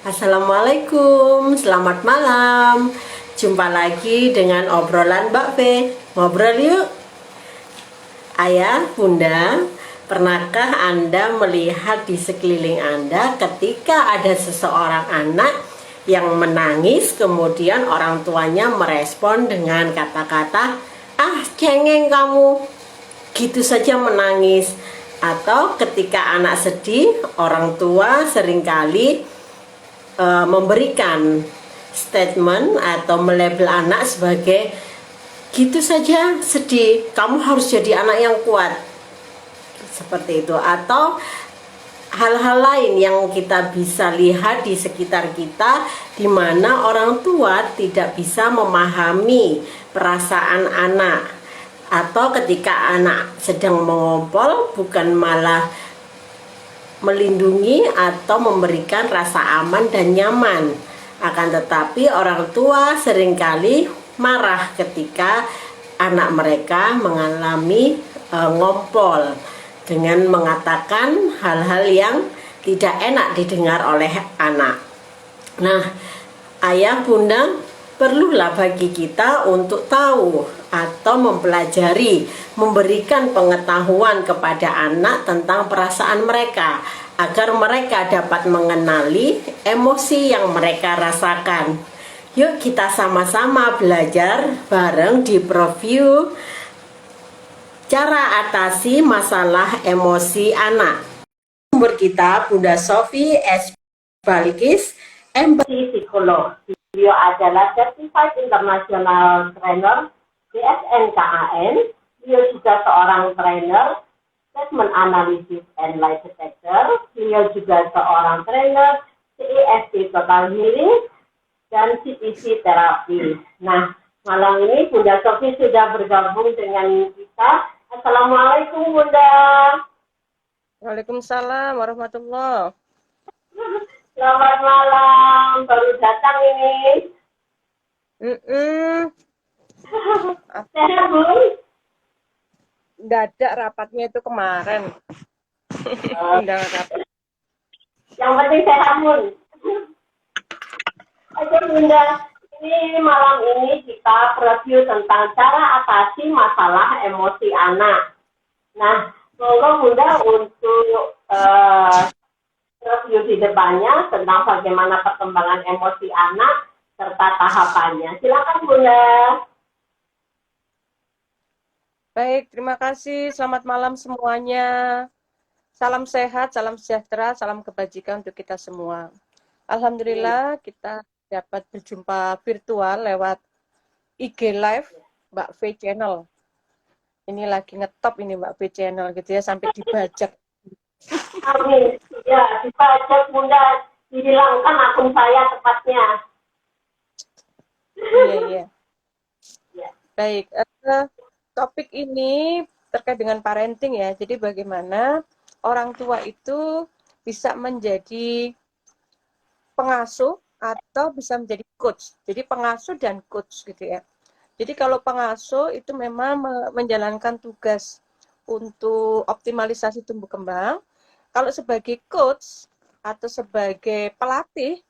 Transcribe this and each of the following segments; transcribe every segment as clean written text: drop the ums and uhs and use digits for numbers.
Assalamualaikum, selamat malam. Jumpa lagi dengan obrolan Mbak V. Ngobrol yuk. Ayah, bunda, pernahkah Anda melihat di sekeliling Anda ketika ada seseorang anak yang menangis, kemudian orang tuanya merespon dengan kata-kata, "Ah, cengeng kamu," gitu saja menangis. Atau ketika anak sedih, orang tua seringkali memberikan statement atau melabel anak sebagai gitu saja sedih, kamu harus jadi anak yang kuat, seperti itu. Atau hal-hal lain yang kita bisa lihat di sekitar kita, di mana orang tua tidak bisa memahami perasaan anak, atau ketika anak sedang mengompol bukan malah melindungi atau memberikan rasa aman dan nyaman. Akan tetapi orang tua seringkali marah ketika anak mereka mengalami ngompol dengan mengatakan hal-hal yang tidak enak didengar oleh anak. Nah, ayah bunda perlulah bagi kita untuk tahu atau mempelajari, memberikan pengetahuan kepada anak tentang perasaan mereka, agar mereka dapat mengenali emosi yang mereka rasakan. Yuk kita sama-sama belajar bareng di Proview cara atasi masalah emosi anak. Sumber kita Bunda Sofi S. Balkis, empati psikolog. Beliau adalah Certified International Trainer BSNKAN. Beliau juga seorang trainer Statement Analysis and Lie Detector. Beliau juga seorang trainer CEFT Total Healing dan CPC Terapi. Nah, malam ini Bunda Sofi sudah bergabung dengan kita. Assalamualaikum Bunda. Waalaikumsalam warahmatullahi. Selamat malam, baru datang ini. Sehat Bu? Nggak ada rapatnya itu kemarin. Undangan rapat. Yang penting sehat Bun. Oke Bunda, ini malam ini kita review tentang cara atasi masalah emosi anak. Nah, monggo Bunda untuk review di depannya tentang bagaimana perkembangan emosi anak serta tahapannya. Silakan Bunda. Baik, terima kasih. Selamat malam semuanya. Salam sehat, salam sejahtera, salam kebajikan untuk kita semua. Alhamdulillah kita dapat berjumpa virtual lewat IG Live Mbak V Channel. Ini lagi ngetop ini Mbak V Channel gitu ya, sampai dibajak. Amin. Ya, dibajak Bunda, dihilangkan akun saya tepatnya. Iya. Ya. Baik, topik ini terkait dengan parenting ya. Jadi bagaimana orang tua itu bisa menjadi pengasuh atau bisa menjadi coach. Jadi pengasuh dan coach gitu ya. Jadi kalau pengasuh itu memang menjalankan tugas untuk optimalisasi tumbuh kembang. Kalau sebagai coach atau sebagai pelatih,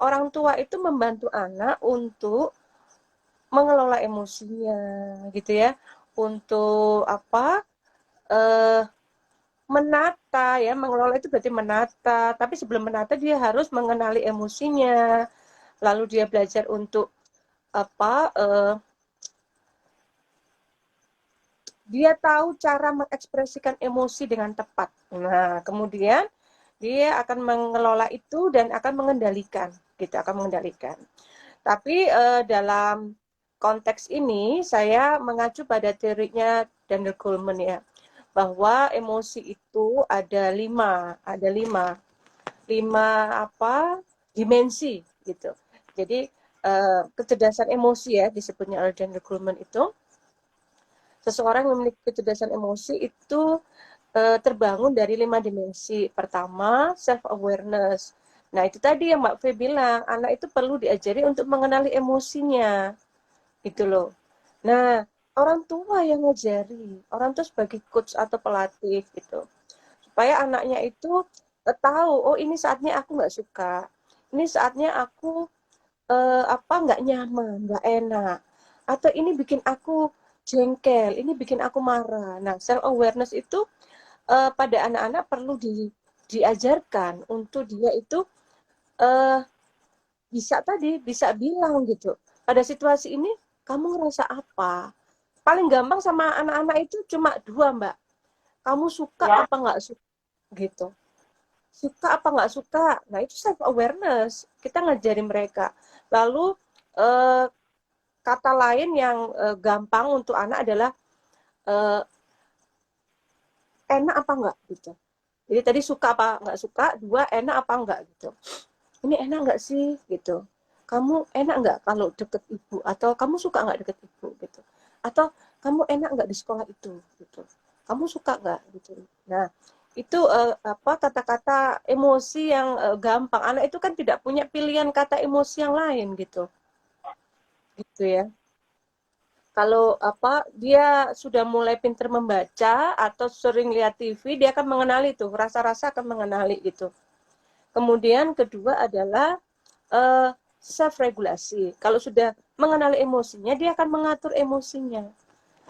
orang tua itu membantu anak untuk mengelola emosinya gitu ya, untuk menata ya, mengelola itu berarti menata, tapi sebelum menata dia harus mengenali emosinya, lalu dia belajar untuk dia tahu cara mengekspresikan emosi dengan tepat. Nah, kemudian dia akan mengelola itu dan akan mengendalikan, gitu, akan mengendalikan. Tapi dalam konteks ini saya mengacu pada teorinya Daniel Goleman ya, bahwa emosi itu ada lima dimensi gitu. Jadi kecerdasan emosi ya disebutnya oleh Daniel Goleman itu, seseorang yang memiliki kecerdasan emosi itu terbangun dari 5 dimensi. Pertama, self awareness. Nah, itu tadi yang Mbak Fe bilang, anak itu perlu diajari untuk mengenali emosinya. Gitu loh. Nah, orang tua yang ngajari, orang tua sebagai coach atau pelatih gitu. Supaya anaknya itu tahu, oh ini saatnya aku nggak suka, ini saatnya aku nggak nyaman, nggak enak, atau ini bikin aku jengkel, ini bikin aku marah. Nah, self awareness itu pada anak-anak perlu diajarkan untuk dia itu eh, bisa bilang gitu. Pada situasi ini kamu ngerasa apa? Paling gampang sama anak-anak itu cuma dua, Mbak. Kamu suka Ya. apa nggak suka gitu. Suka apa nggak suka. Nah, itu self awareness. Kita ngajarin mereka. Lalu eh, kata lain yang gampang untuk anak adalah eh, enak apa enggak gitu. Jadi tadi suka apa nggak suka, dua enak apa enggak gitu. Ini enak nggak sih gitu. Kamu enak nggak kalau deket ibu, atau kamu suka nggak deket ibu gitu. Atau kamu enak nggak di sekolah itu gitu. Kamu suka nggak gitu. Nah, itu kata-kata emosi yang gampang. Anak itu kan tidak punya pilihan kata emosi yang lain gitu. Gitu ya. Kalau dia sudah mulai pintar membaca atau sering lihat TV, dia akan mengenali tuh, rasa-rasa akan mengenali gitu. Kemudian kedua adalah self regulasi. Kalau sudah mengenali emosinya, dia akan mengatur emosinya,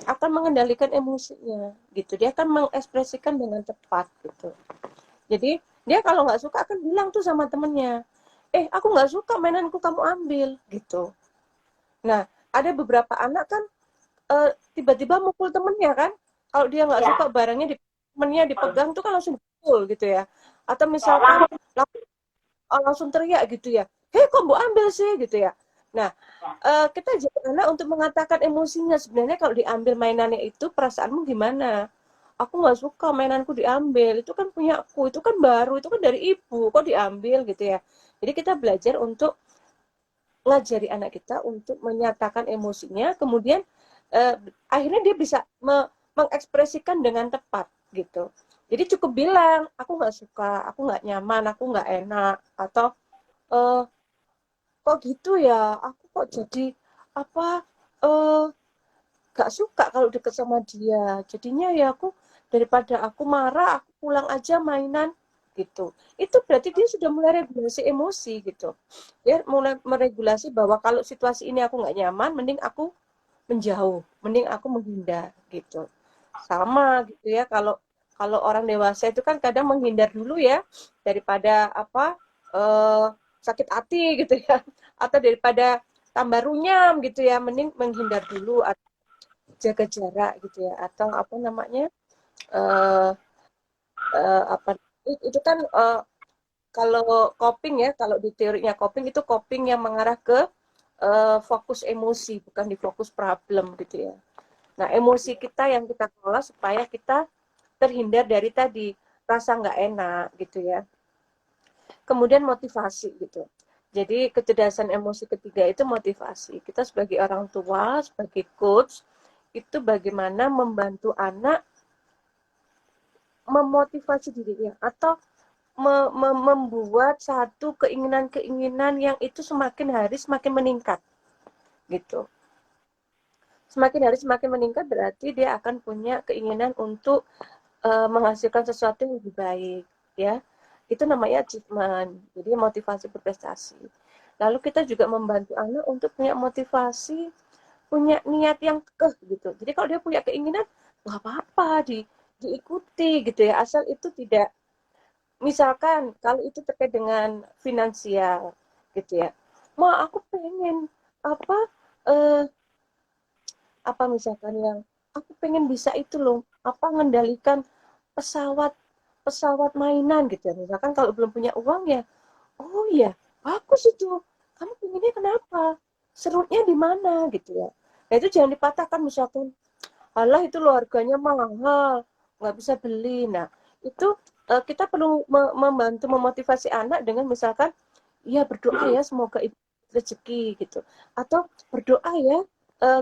akan mengendalikan emosinya gitu. Dia akan mengekspresikan dengan tepat gitu. Jadi dia kalau nggak suka akan bilang tuh sama temennya, aku nggak suka mainanku kamu ambil gitu. Nah, ada beberapa anak kan tiba-tiba mukul temennya kan, kalau dia nggak suka Ya. barangnya temennya dipegang tuh kan langsung pukul gitu ya, atau misalkan langsung teriak gitu ya, hei kok mau ambil sih gitu ya. Nah, kita jadi anak untuk mengatakan emosinya. Sebenarnya kalau diambil mainannya itu perasaanmu gimana? Aku nggak suka mainanku diambil, itu kan punya aku, itu kan baru, itu kan dari ibu, kok diambil gitu ya. Jadi kita belajar untuk ngajari anak kita untuk menyatakan emosinya, kemudian eh, akhirnya dia bisa mengekspresikan dengan tepat gitu. Jadi cukup bilang, aku nggak suka, aku nggak nyaman, aku nggak enak, atau eh, kok gitu ya, aku kok jadi apa eh, nggak suka kalau deket sama dia. Jadinya ya aku, daripada aku marah, aku pulang aja mainan gitu. Itu berarti dia sudah mulai regulasi emosi gitu. Dia mulai meregulasi bahwa kalau situasi ini aku nggak nyaman, mending aku menjauh, mending aku menghindar gitu. Sama gitu ya, kalau kalau orang dewasa itu kan kadang menghindar dulu ya, daripada eh, sakit hati gitu ya, atau daripada tambah runyam gitu ya, mending menghindar dulu, jaga jarak gitu ya, atau apa namanya eh apa itu kan kalau coping ya, kalau di teorinya coping itu coping yang mengarah ke fokus emosi, bukan di fokus problem gitu ya. Nah, emosi kita yang kita kelola supaya kita terhindar dari tadi rasa nggak enak gitu ya. Kemudian motivasi gitu. Jadi kecerdasan emosi ketiga itu motivasi. Kita sebagai orang tua, sebagai coach, itu bagaimana membantu anak memotivasi dirinya, atau membuat satu keinginan-keinginan yang itu semakin hari semakin meningkat gitu. Semakin hari semakin meningkat berarti dia akan punya keinginan untuk menghasilkan sesuatu yang lebih baik ya. Itu namanya achievement. Jadi motivasi berprestasi. Lalu kita juga membantu anak untuk punya motivasi, punya niat yang kekeh gitu. Jadi kalau dia punya keinginan, nggak apa-apa diikuti gitu ya, asal itu tidak, misalkan kalau itu terkait dengan finansial gitu ya, aku pengen apa eh, misalkan yang aku pengen bisa itu loh, ngendalikan pesawat pesawat mainan gitu ya, misalkan kalau belum punya uang ya, oh iya bagus itu, kamu pengennya kenapa, serutnya di mana gitu ya. Nah itu jangan dipatahkan, misalkan alah itu loh harganya mahal, nggak bisa beli. Nah, itu kita perlu membantu memotivasi anak dengan misalkan, ya berdoa ya semoga itu rezeki gitu. Atau berdoa ya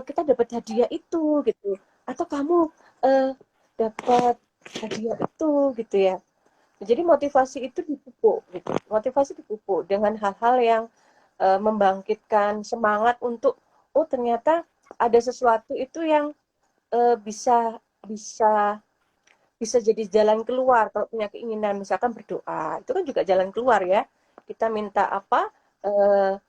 kita dapat hadiah itu gitu. Atau kamu uh, dapat hadiah itu gitu ya. Jadi motivasi itu dipupuk gitu. Motivasi dipupuk dengan hal-hal yang membangkitkan semangat untuk, oh ternyata ada sesuatu itu yang bisa bisa bisa jadi jalan keluar. Kalau punya keinginan misalkan berdoa, itu kan juga jalan keluar ya. kita minta apa, eh,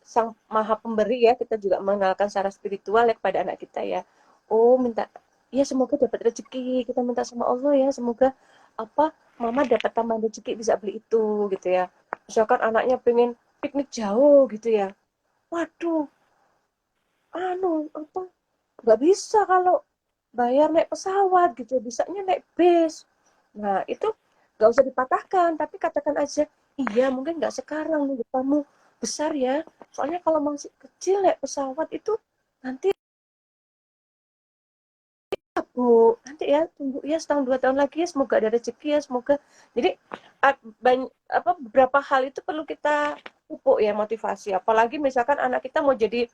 Sang Maha Pemberi ya, kita juga mengenalkan secara spiritual ya kepada anak kita ya. Oh, minta ya semoga dapat rezeki. Kita minta sama Allah ya, semoga apa mama dapat tambahan rezeki bisa beli itu gitu ya. Misalkan anaknya pengen piknik jauh gitu ya. Waduh, apa nggak bisa kalau bayar naik pesawat gitu, bisanya naik bis. Nah, itu nggak usah dipatahkan, tapi katakan aja, iya mungkin nggak sekarang, nunggu kamu besar ya. Soalnya kalau masih kecil naik pesawat itu nanti Bu, nanti ya tunggu ya setahun 2 tahun lagi ya semoga ada rezeki ya semoga. Jadi beberapa hal itu perlu kita pupuk ya motivasi. Apalagi misalkan anak kita mau jadi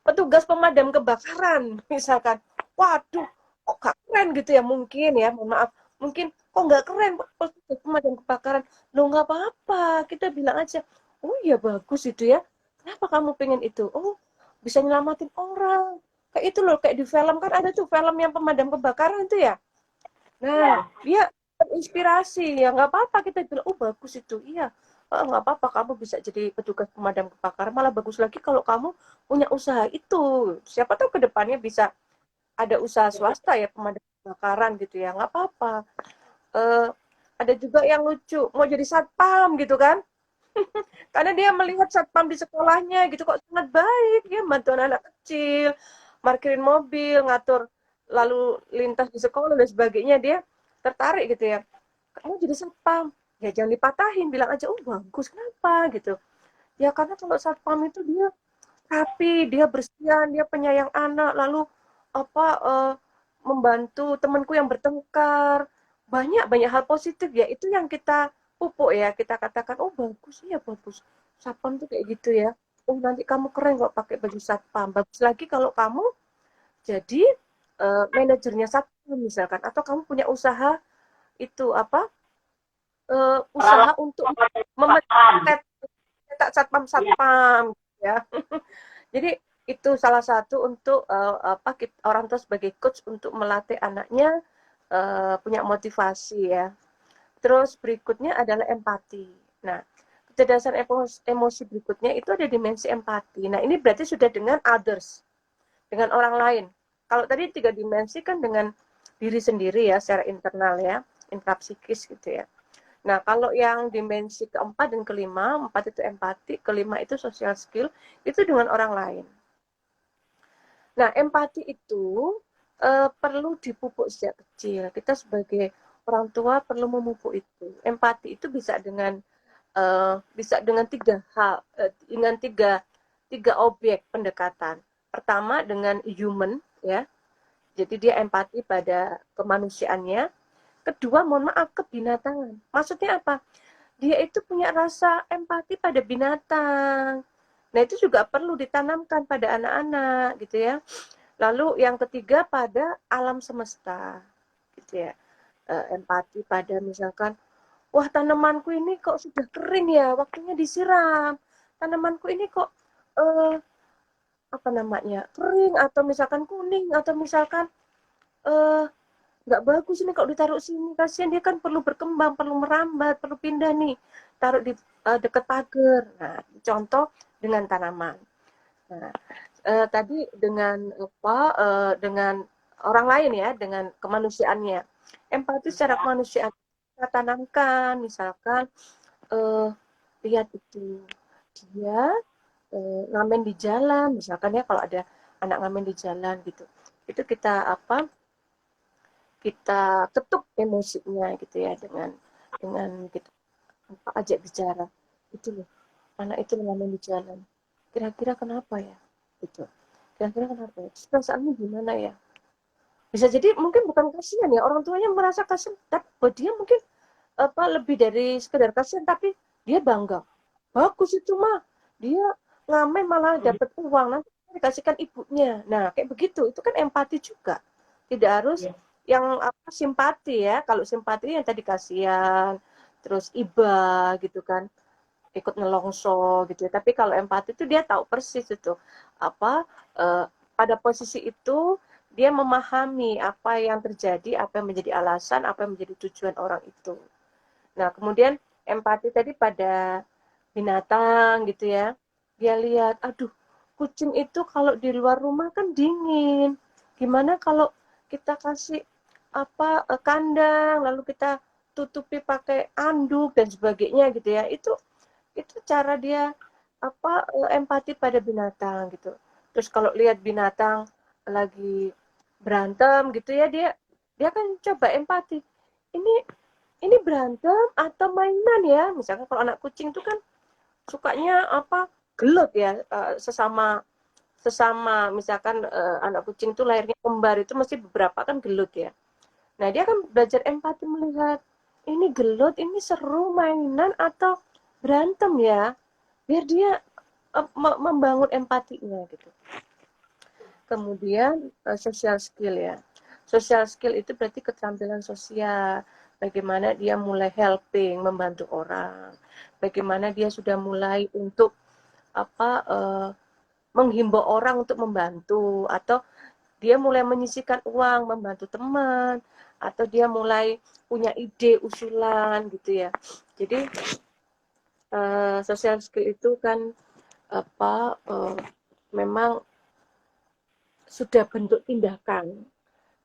petugas pemadam kebakaran misalkan. Waduh, kok gak keren gitu ya mungkin ya, mohon maaf. Mungkin kok nggak keren petugas pemadam kebakaran. Lo nggak apa-apa, kita bilang aja, oh iya bagus itu ya. Kenapa kamu pengen itu? Oh, bisa nyelamatin orang. Kayak itu loh, kayak di film kan ada tuh film yang pemadam kebakaran itu ya. Nah, dia terinspirasi ya nggak apa-apa kita bilang, oh bagus itu, iya. Oh, nggak apa-apa kamu bisa jadi petugas pemadam kebakaran, malah bagus lagi kalau kamu punya usaha itu. Siapa tahu ke depannya bisa ada usaha swasta ya pemadam kebakaran gitu ya, nggak apa-apa. Eh, ada juga yang lucu, mau jadi satpam gitu kan. Karena dia melihat satpam di sekolahnya gitu kok sangat baik ya, bantu anak kecil, parkirin mobil, ngatur lalu lintas di sekolah dan sebagainya, dia tertarik gitu ya. Kamu jadi satpam, ya jangan dipatahin, bilang aja, oh bagus, kenapa gitu. Ya karena kalau satpam itu dia rapi, dia bersihan, dia penyayang anak, lalu apa membantu temanku yang bertengkar, banyak banyak hal positif ya, itu yang kita pupuk ya, kita katakan oh bagus ya bagus satpam tuh kayak gitu ya, oh nanti kamu keren kok pakai baju satpam, bagus lagi kalau kamu jadi manajernya satpam misalkan, atau kamu punya usaha itu apa usaha untuk memecat satpam-satpam ya. Jadi itu salah satu untuk orang tua sebagai coach untuk melatih anaknya punya motivasi ya. Terus berikutnya adalah empati. Nah, kecerdasan emosi berikutnya itu ada dimensi empati. Nah, ini berarti sudah dengan others, dengan orang lain. Kalau tadi 3 dimensi kan dengan diri sendiri ya, secara internal ya, intrapsikis gitu ya. Nah, kalau yang dimensi keempat dan kelima, 4 itu empati, kelima itu social skill, itu dengan orang lain. Nah, empati itu perlu dipupuk sejak kecil. Kita sebagai orang tua perlu memupuk itu. Empati itu bisa dengan 3 hal, dengan tiga objek pendekatan. Pertama dengan human, ya. Jadi dia empati pada kemanusiaannya. Kedua, mohon maaf, kebinatangan. Maksudnya apa? Dia itu punya rasa empati pada binatang. Nah, itu juga perlu ditanamkan pada anak-anak gitu ya. Lalu yang ketiga pada alam semesta gitu ya. Empati pada misalkan, wah tanamanku ini kok sudah kering ya, waktunya disiram. Tanamanku ini kok eh, apa namanya kering atau misalkan kuning atau misalkan eh, nggak bagus ini kalau ditaruh sini, kasihan dia kan perlu berkembang, perlu merambat, perlu pindah nih, taruh di dekat pagar. Nah, contoh dengan tanaman. Nah, tadi dengan dengan orang lain ya, dengan kemanusiaannya. Empati secara kemanusiaan kita tanamkan, misalkan eh, lihat itu dia ngamen di jalan, misalkan ya kalau ada anak ngamen di jalan gitu, itu kita ketuk emosinya gitu ya dengan kita ajak bicara, itu loh anak itu ngamen di jalan, kira-kira kenapa ya, gitu, kira-kira kenapa ya, perasaanmu gimana ya, bisa jadi mungkin bukan kasihan ya, orang tuanya merasa kasihan tapi buat dia mungkin lebih dari sekedar kasihan, tapi dia bangga, bagus itu mah, dia ngamen malah dapat uang, nanti dikasihkan ibunya. Nah kayak begitu, itu kan empati juga, tidak harus yang simpati ya. Kalau simpati yang tadi kasihan terus iba gitu kan, ikut nelongso gitu ya. Tapi kalau empati itu dia tahu persis itu apa pada posisi itu dia memahami apa yang terjadi, apa yang menjadi alasan, apa yang menjadi tujuan orang itu. Nah, kemudian empati tadi pada binatang gitu ya. Dia lihat, aduh, kucing itu kalau di luar rumah kan dingin. Gimana kalau kita kasih kandang, lalu kita tutupi pakai anduk dan sebagainya gitu ya. Itu cara dia empati pada binatang gitu. Terus kalau lihat binatang lagi berantem gitu ya, dia kan coba empati. Ini ini berantem atau mainan ya? Misalkan kalau anak kucing itu kan sukanya gelut ya, sesama sesama misalkan anak kucing itu lahirnya kembar itu mesti beberapa kan gelut ya. Nah, dia kan belajar empati melihat ini gelut, ini seru mainan atau berantem ya. Biar dia membangun empatinya gitu. Kemudian social skill ya. Social skill itu berarti keterampilan sosial. Bagaimana dia mulai helping, membantu orang. Bagaimana dia sudah mulai untuk menghimbau orang untuk membantu, atau dia mulai menyisihkan uang membantu teman, atau dia mulai punya ide usulan gitu ya. Jadi social skill itu kan memang sudah bentuk tindakan.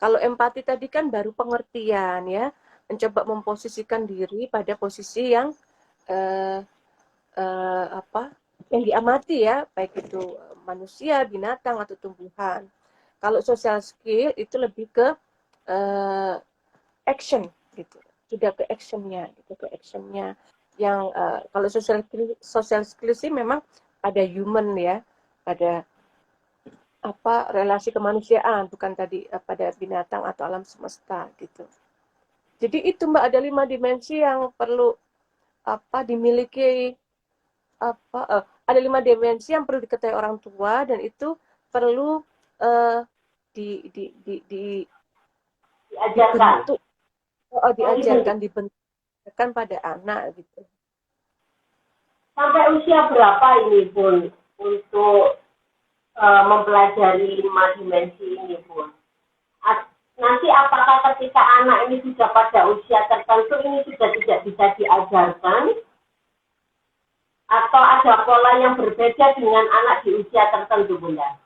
Kalau empati tadi kan baru pengertian ya, mencoba memposisikan diri pada posisi yang eh, yang diamati ya, baik itu manusia, binatang atau tumbuhan. Kalau social skill itu lebih ke action gitu, sudah ke actionnya, gitu ke actionnya. Yang kalau social skill sih memang ada human ya, pada relasi kemanusiaan, bukan tadi pada binatang atau alam semesta gitu. Jadi itu Mbak, ada 5 dimensi yang perlu dimiliki ada 5 dimensi yang perlu diketahui orang tua, dan itu perlu uh, di, di, di, di, Diajarkan. dibentuk dibentukkan pada anak gitu. Sampai usia berapa ini Bun untuk mempelajari 5 dimensi ini Bun? Nanti apakah ketika anak ini sudah pada usia tertentu ini sudah tidak bisa diajarkan? Atau ada pola yang berbeda dengan anak di usia tertentu Bunda?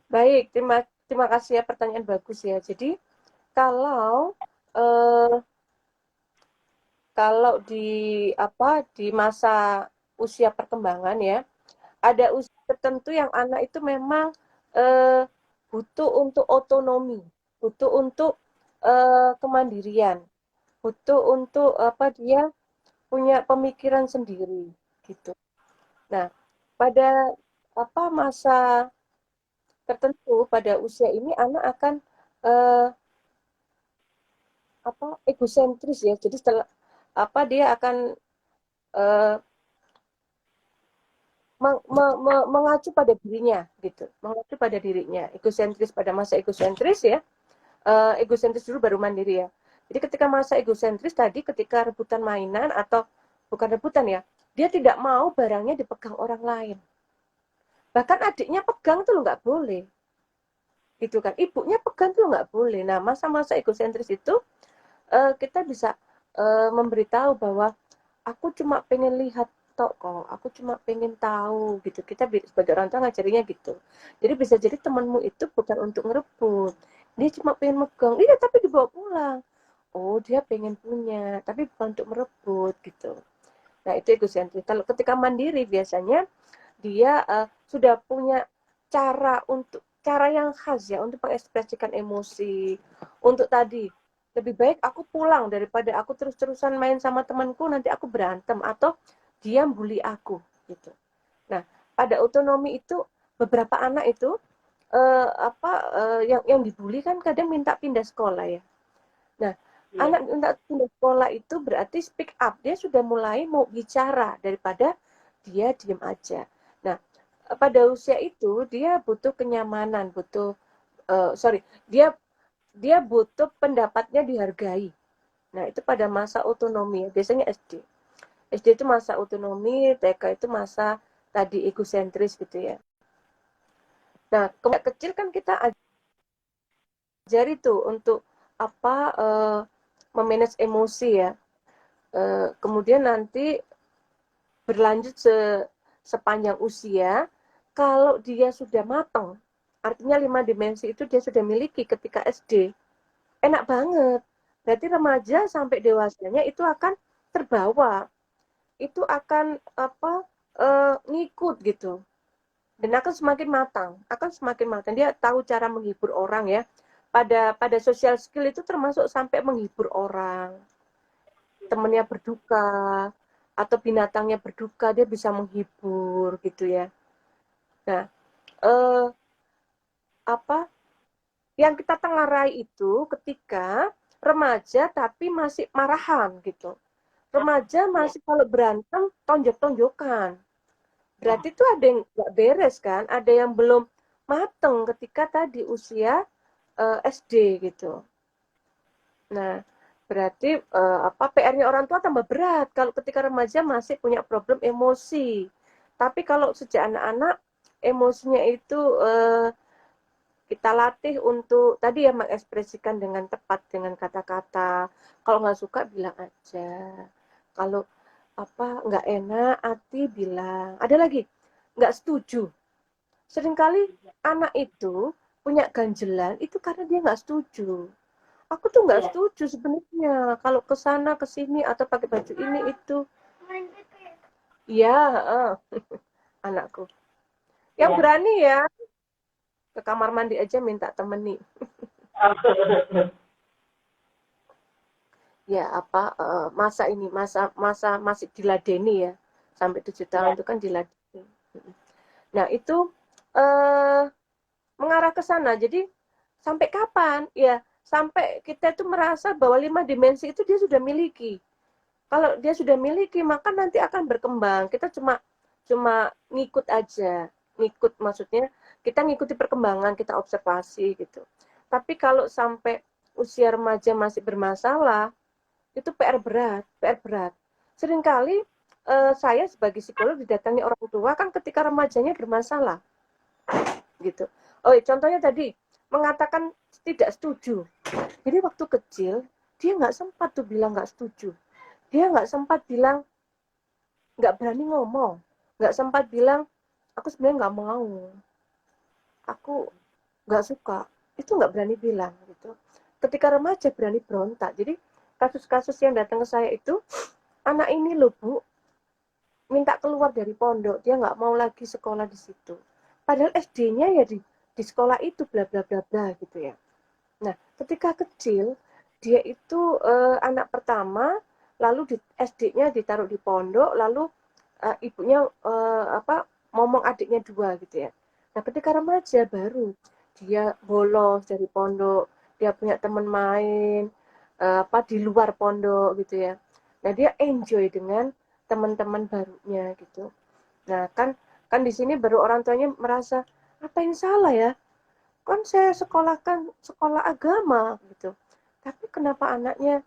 Baik, terima kasih ya, pertanyaan bagus ya. Jadi kalau eh, kalau di masa usia perkembangan ya, ada usia tertentu yang anak itu memang eh, butuh untuk otonomi, butuh untuk kemandirian, butuh untuk dia punya pemikiran sendiri gitu. Nah, pada masa tertentu pada usia ini anak akan eh, egosentris ya. Jadi setelah dia akan eh, mengacu pada dirinya gitu, mengacu pada dirinya, egosentris. Pada masa egosentris ya, egosentris dulu baru mandiri ya. Jadi ketika masa egosentris tadi, ketika rebutan mainan atau bukan rebutan ya, dia tidak mau barangnya dipegang orang lain. Bahkan adiknya pegang tuh nggak boleh, gitu kan? Ibunya pegang tuh nggak boleh. Nah, masa-masa egosentris itu kita bisa memberitahu bahwa aku cuma pengen lihat tok kok, aku cuma pengen tahu gitu. Kita sebagai orang tua ngajarinya gitu. Jadi bisa jadi temanmu itu bukan untuk ngerebut, dia cuma pengen megang, iya tapi dibawa pulang. Oh, dia pengen punya, tapi bukan untuk merebut gitu. Nah, itu egosentris. Kalau ketika mandiri biasanya dia sudah punya cara yang khas ya untuk mengekspresikan emosi. Untuk tadi, lebih baik aku pulang daripada aku terus-terusan main sama temanku, nanti aku berantem atau dia bully aku gitu. Nah, pada otonomi itu beberapa anak itu yang dibully kan kadang minta pindah sekolah ya. Nah, anak minta pindah sekolah itu berarti speak up, dia sudah mulai mau bicara daripada dia diem aja. Nah, pada usia itu dia butuh kenyamanan, butuh dia dia butuh pendapatnya dihargai. Nah, itu pada masa otonomi, biasanya SD. SD itu masa otonomi, TK itu masa tadi egosentris gitu ya. Nah, kecil kan kita ajari tuh untuk memanage emosi ya. Kemudian nanti berlanjut sepanjang usia, kalau dia sudah matang, artinya 5 dimensi itu dia sudah miliki ketika SD, enak banget. Berarti remaja sampai dewasanya itu akan terbawa, itu akan ngikut gitu, dan akan semakin matang. Dia tahu cara menghibur orang ya. Pada social skill itu termasuk sampai menghibur orang, temennya berduka atau binatangnya berduka, dia bisa menghibur gitu ya. Nah, eh, apa yang kita tengarai itu ketika remaja tapi masih marahan gitu. Remaja masih kalau berantem tonjok-tonjokan. Berarti itu ada yang nggak beres kan, ada yang belum mateng ketika tadi usia SD gitu. Nah, berarti PR-nya orang tua tambah berat kalau ketika remaja masih punya problem emosi. Tapi kalau sejak anak-anak emosinya itu kita latih untuk tadi ya mengekspresikan dengan tepat dengan kata-kata. Kalau nggak suka bilang aja. Kalau nggak enak, hati bilang. Ada lagi nggak setuju. Seringkali anak itu punya ganjelan itu karena dia nggak setuju. Aku tuh nggak setuju sebenarnya kalau ke sana ke sini atau pakai baju ini itu. Iya, anakku. Yang berani ya ke kamar mandi aja minta temeni. Ya masa ini masa masih diladeni ya sampai 7 tahun itu kan diladeni. Nah itu mengarah ke sana. Jadi sampai kapan? Ya sampai kita itu merasa bahwa 5 dimensi itu dia sudah miliki. Kalau dia sudah miliki, maka nanti akan berkembang. Kita cuma ngikut aja. Ngikut maksudnya kita ngikuti perkembangan, kita observasi gitu. Tapi kalau sampai usia remaja masih bermasalah, itu PR berat. Seringkali saya sebagai psikolog didatangi orang tua kan ketika remajanya bermasalah. Gitu. Oh, contohnya tadi mengatakan tidak setuju. Jadi waktu kecil dia nggak sempat tuh bilang nggak setuju. Dia nggak sempat bilang, nggak berani ngomong, nggak sempat bilang, aku sebenarnya nggak mau, aku nggak suka, itu nggak berani bilang gitu. Ketika remaja berani berontak. Jadi kasus-kasus yang datang ke saya itu, anak ini loh Bu, minta keluar dari pondok, dia nggak mau lagi sekolah di situ. Padahal SD-nya ya di sekolah itu bla bla bla bla gitu ya. Nah, ketika kecil dia itu anak pertama, lalu di SD-nya ditaruh di pondok, lalu ibunya ngomong adiknya 2 gitu ya. Nah, ketika remaja baru dia bolos dari pondok, dia punya teman main di luar pondok gitu ya. Nah, dia enjoy dengan teman-teman barunya gitu. Nah, kan di sini baru orang tuanya merasa apa yang salah ya? Kan saya sekolahkan sekolah agama gitu. Tapi kenapa anaknya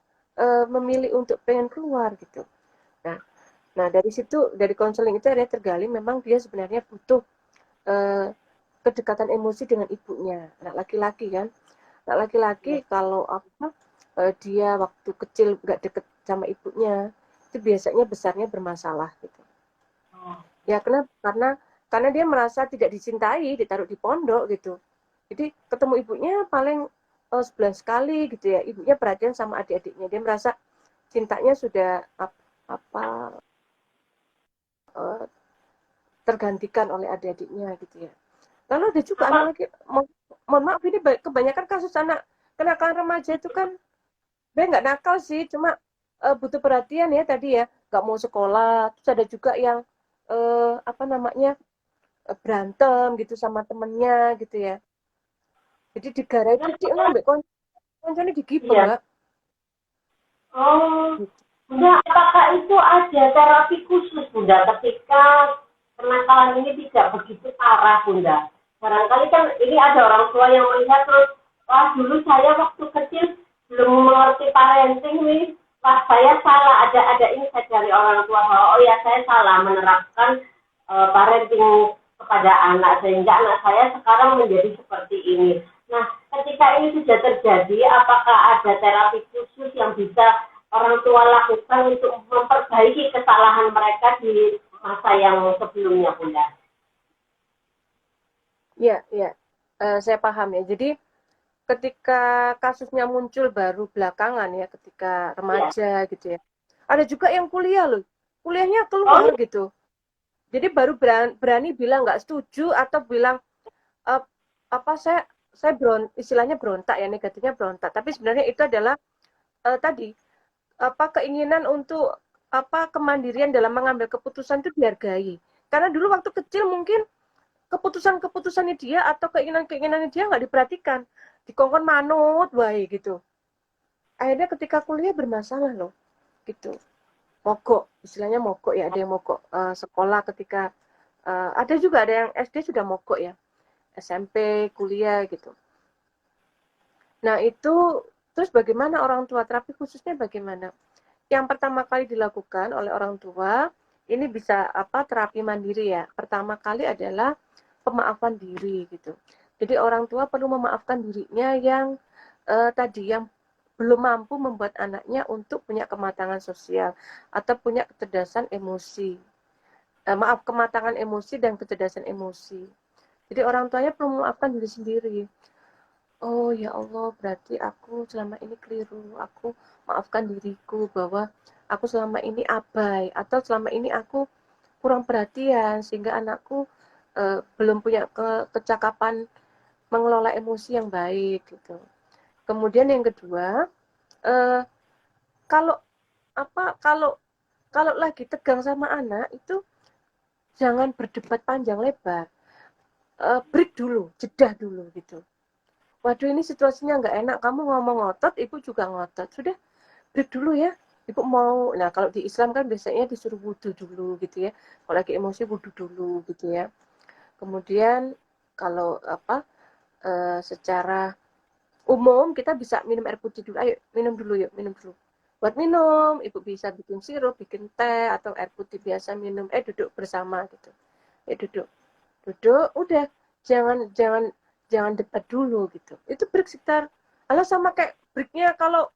memilih untuk pengen keluar gitu. Nah dari situ, dari konseling itu ada tergali memang dia sebenarnya butuh kedekatan emosi dengan ibunya. Anak laki-laki kan. Anak laki-laki kalau dia waktu kecil nggak deket sama ibunya, itu biasanya besarnya bermasalah gitu. Ya karena dia merasa tidak dicintai, ditaruh di pondok gitu. Jadi ketemu ibunya paling 11 kali gitu ya. Ibunya perhatian sama adik-adiknya. Dia merasa cintanya sudah tergantikan oleh adik-adiknya gitu ya. Lalu ada juga anak lagi, mohon maaf ini kebanyakan kasus anak kenakalan remaja itu kan dia nggak nakal sih, cuma butuh perhatian ya tadi ya, nggak mau sekolah. Terus ada juga yang berantem gitu sama temennya gitu ya. Jadi digarai titik ngambek koncone digibeng, Mbak. Oh, Bunda, apakah itu ada terapi khusus, Bunda, ketika kenakalan ini tidak begitu parah, Bunda? Barangkali kan ini ada orang tua yang melihat terus, wah dulu saya waktu kecil belum mengerti parenting nih, wah saya salah, ada insight dari orang tua bahwa oh ya saya salah menerapkan parenting kepada anak sehingga anak saya sekarang menjadi seperti ini. Nah, ketika ini sudah terjadi, apakah ada terapi khusus yang bisa orang tua lakukan untuk memperbaiki kesalahan mereka di masa yang sebelumnya, Bunda. Ya, ya. Saya paham ya. Jadi ketika kasusnya muncul baru belakangan ya, ketika Iya. remaja gitu ya. Ada juga yang kuliah loh. Kuliahnya Oh, keluar gitu. Jadi baru berani bilang nggak setuju atau bilang eh, apa saya istilahnya berontak ya, negatifnya berontak. Tapi sebenarnya itu adalah tadi apa keinginan untuk apa kemandirian dalam mengambil keputusan itu dihargai. Karena dulu waktu kecil mungkin keputusan-keputusannya dia atau keinginan-keinginannya dia nggak diperhatikan, dikongkon manut wae gitu. Akhirnya ketika kuliah bermasalah loh gitu, mogok istilahnya mogok ya, ada yang mogok sekolah ketika ada juga ada yang SD sudah mogok ya, SMP kuliah gitu. Nah itu terus bagaimana orang tua, terapi khususnya bagaimana? Yang pertama kali dilakukan oleh orang tua ini bisa apa terapi mandiri ya. Pertama kali adalah pemaafan diri gitu. Jadi orang tua perlu memaafkan dirinya yang tadi yang belum mampu membuat anaknya untuk punya kematangan sosial atau punya kecerdasan emosi. Maaf, kematangan emosi dan kecerdasan emosi. Jadi orang tuanya perlu memaafkan diri sendiri. Oh ya Allah, berarti aku selama ini keliru. Aku maafkan diriku bahwa aku selama ini abai atau selama ini aku kurang perhatian sehingga anakku belum punya kecakapan mengelola emosi yang baik gitu. Kemudian yang kedua, eh, kalau apa kalau lagi tegang sama anak itu jangan berdebat panjang lebar. Break dulu, jeda dulu gitu. Waduh ini situasinya nggak enak, kamu ngomong ngotot, ibu juga ngotot. Sudah, break dulu ya. Ibu mau, nah kalau di Islam kan biasanya disuruh wudhu dulu gitu ya. Kalau lagi emosi wudhu dulu gitu ya. Kemudian kalau apa secara umum kita bisa minum air putih dulu. Ayo minum dulu yuk, minum dulu. Buat minum, ibu bisa bikin sirup, bikin teh atau air putih biasa minum. Duduk bersama gitu. Duduk, duduk, udah jangan jangan jangan debat dulu gitu. Itu break sekitar, halo sama kayak breaknya kalau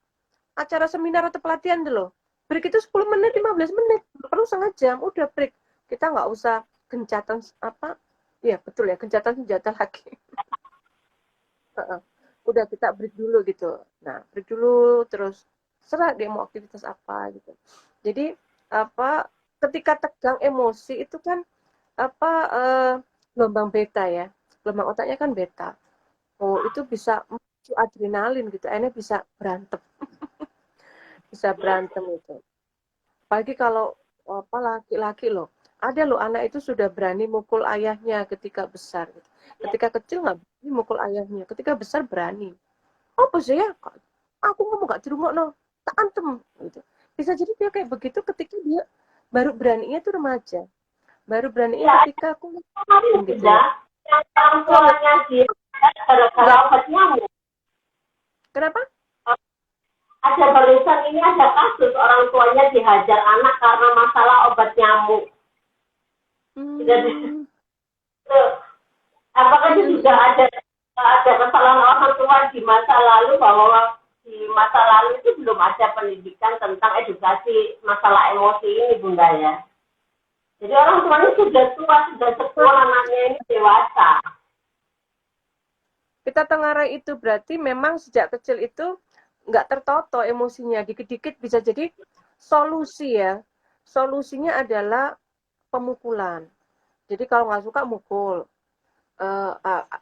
acara seminar atau pelatihan dulu loh. Break itu 10 menit, 15 menit, perlu setengah jam, udah break. Kita nggak usah gencatan apa, ya betul ya, gencatan senjata lagi. Udah kita break dulu gitu. Nah, break dulu terus serah dia mau aktivitas apa gitu. Jadi apa ketika tegang emosi itu kan apa gelombang beta ya. Gelombang otaknya kan beta. Oh, itu bisa memicu adrenalin gitu. Akhirnya bisa berantem, bisa berantem itu. Apalagi kalau apa laki-laki loh. Ada loh anak itu sudah berani mukul ayahnya ketika besar gitu. Ketika kecil nggak berani mukul ayahnya, ketika besar berani. Apa sih ya? Aku ngomong gak dirungokno, tak antem gitu. Bisa jadi dia kayak begitu ketika dia baru beraninya tuh remaja. Baru beraninya ya, ketika aku kemarin gitu ya. sudah yang orang Kalau tuanya dia gara-gara enggak obat nyamuk. kenapa? Ada barusan ini ada kasus orang tuanya dihajar anak karena masalah obat nyamuk. Tidak di Hmm, apakah itu hmm, juga ada kesalahan orang tua di masa lalu bahwa di masa lalu itu belum ada pendidikan tentang edukasi masalah emosi ini, Bunda ya. Jadi orang tuanya sudah tua, sudah sepuh, anaknya ini dewasa. kita tengarai itu berarti memang sejak kecil itu nggak tertoto emosinya. Dikit-dikit bisa jadi solusi ya. Solusinya adalah pemukulan. Jadi kalau nggak suka mukul,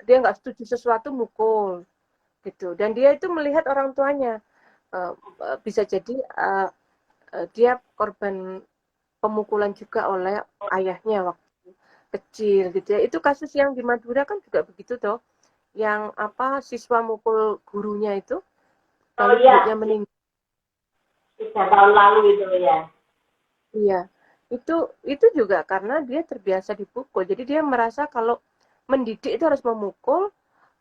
dia nggak setuju sesuatu mukul gitu. Dan dia itu melihat orang tuanya bisa jadi dia korban pemukulan juga oleh ayahnya waktu kecil gitu ya. Itu kasus yang di Madura kan juga begitu toh. Yang apa siswa mukul gurunya itu Oh lalu iya, gurunya meninggal. 3 tahun lalu itu ya. Iya. Itu juga karena dia terbiasa dipukul. Jadi dia merasa kalau mendidik itu harus memukul.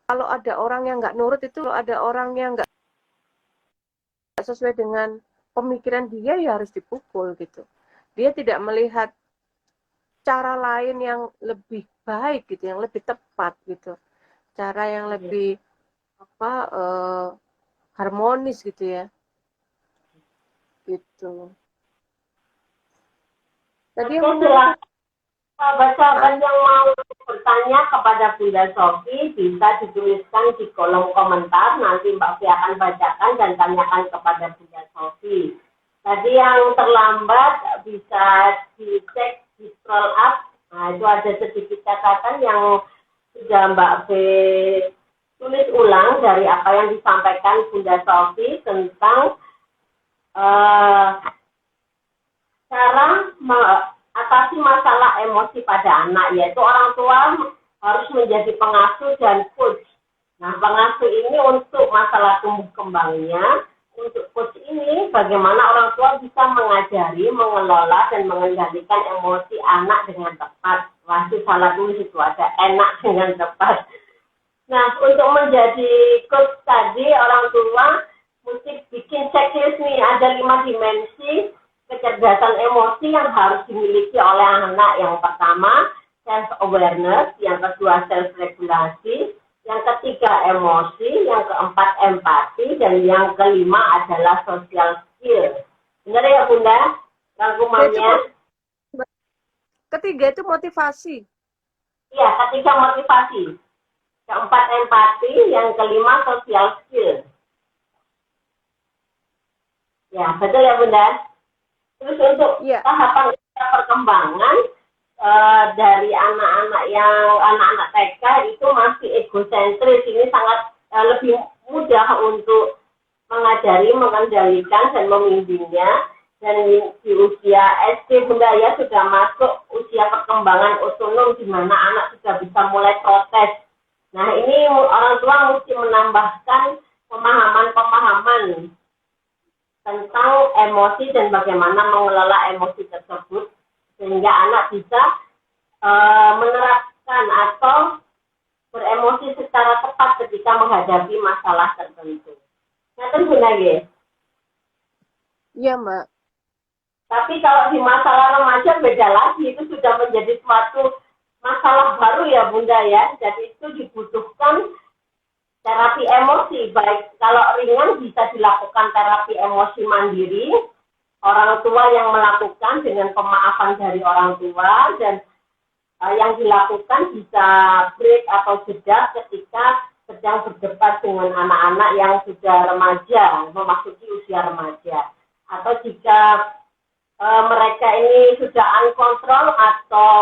Kalau ada orang yang nggak nurut itu, kalau ada orang yang nggak sesuai dengan pemikiran dia ya harus dipukul gitu. Dia tidak melihat cara lain yang lebih baik gitu, yang lebih tepat gitu. Cara yang lebih apa harmonis gitu ya. Gitu. Tadi yang Oke, menarik silakan. Sahabat-sahabat yang mau bertanya kepada Bunda Sofi bisa dituliskan di kolom komentar. Nanti Mbak Fi akan bacakan dan tanyakan kepada Bunda Sofi. Tadi yang terlambat bisa dicek di scroll up. Nah, itu ada sedikit catatan yang sudah Mbak Fi tulis ulang dari apa yang disampaikan Bunda Sofi tentang eh, cara mengatasi masalah emosi pada anak, yaitu orang tua harus menjadi pengasuh dan coach. Nah, pengasuh ini untuk masalah tumbuh kembangnya, untuk coach ini bagaimana orang tua bisa mengajari, mengelola, dan mengendalikan emosi anak dengan tepat. Wah, itu salah tulis itu, ada enak dengan tepat. Nah, untuk menjadi coach tadi, orang tua mesti bikin checklist nih, ada 5 dimensi kecerdasan emosi yang harus dimiliki oleh anak. Yang pertama, self-awareness, yang kedua, self-regulasi, yang ketiga, emosi, yang keempat, empati, dan yang kelima adalah social skill. Benar ya, Bunda? Rangkumannya? Ketiga itu motivasi. Iya, ketiga motivasi. Keempat, empati, yang kelima, social skill. Ya, betul ya, Bunda? Terus untuk tahapan perkembangan dari anak-anak TK itu masih egosentris. Ini sangat lebih mudah untuk mengajari, mengendalikan, dan membimbingnya. Dan di usia SD, Bunda ya, sudah masuk usia perkembangan otonom di mana anak sudah bisa mulai protes. Nah, ini orang tua mesti menambahkan pemahaman-pemahaman tentang emosi dan bagaimana mengelola emosi tersebut sehingga anak bisa menerapkan atau beremosi secara tepat ketika menghadapi masalah tertentu. Nah, tentu lagi. Iya, Mbak. Tapi kalau di masalah remaja beda lagi, itu sudah menjadi suatu masalah baru ya, Bunda ya. Jadi itu dibutuhkan terapi emosi, baik kalau ringan bisa dilakukan terapi emosi mandiri, orang tua yang melakukan dengan pemaafan dari orang tua, dan yang dilakukan bisa break atau jeda ketika sedang berdebat dengan anak-anak yang sudah remaja, memasuki usia remaja. Atau jika mereka ini sudah uncontrol atau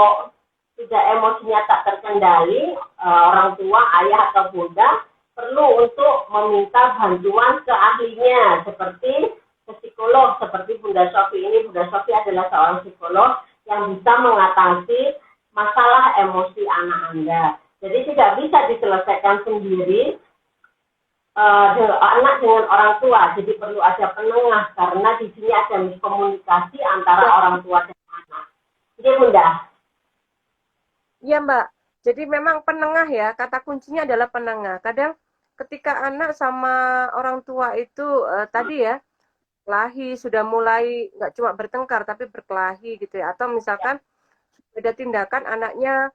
sudah emosinya tak terkendali, orang tua, ayah atau bunda perlu untuk meminta bantuan ke ahlinya, seperti ke psikolog, seperti Bunda Sofi ini. Bunda Sofi adalah seorang psikolog yang bisa mengatasi masalah emosi anak Anda. Jadi tidak bisa diselesaikan sendiri anak dengan orang tua. Jadi perlu ada penengah, karena di sini ada miskomunikasi antara orang tua dan anak. Jadi Bunda. Iya, Mbak. Jadi memang penengah ya, kata kuncinya adalah penengah. Kadang ketika anak sama orang tua itu tadi ya, berkelahi, sudah mulai nggak cuma bertengkar tapi berkelahi gitu ya. Atau misalkan ada tindakan anaknya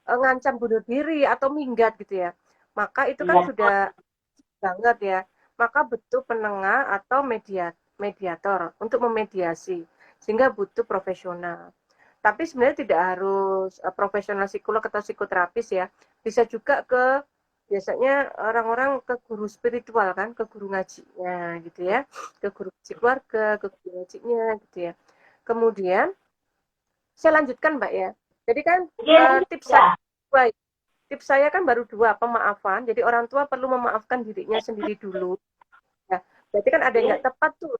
ngancam bunuh diri atau minggat gitu ya. Maka itu kan sudah banget ya. Maka butuh penengah atau mediator untuk memediasi. Sehingga butuh profesional. Tapi sebenarnya tidak harus profesional psikolog atau psikoterapis ya. Bisa juga biasanya orang-orang ke guru spiritual kan, ke guru ngajinya gitu ya. Ke guru ngaji keluarga, ke guru ngajinya gitu ya. Kemudian saya lanjutkan Mbak ya. Jadi kan tips saya kan baru 2, pemaafan. Jadi orang tua perlu memaafkan dirinya sendiri dulu. Ya, berarti kan ada yang nggak tepat tuh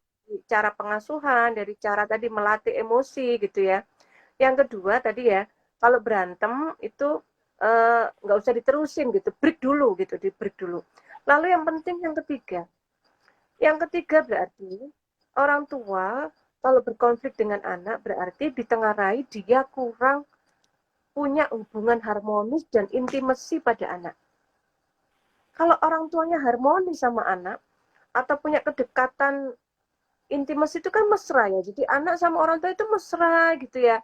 cara pengasuhan, dari cara tadi melatih emosi gitu ya. Yang kedua tadi ya, kalau berantem itu nggak usah diterusin gitu, break dulu gitu, di break dulu. Lalu yang penting yang ketiga berarti orang tua kalau berkonflik dengan anak berarti ditengarai dia kurang punya hubungan harmonis dan intimasi pada anak. Kalau orang tuanya harmonis sama anak atau punya kedekatan intimasi itu kan mesra ya, jadi anak sama orang tua itu mesra gitu ya.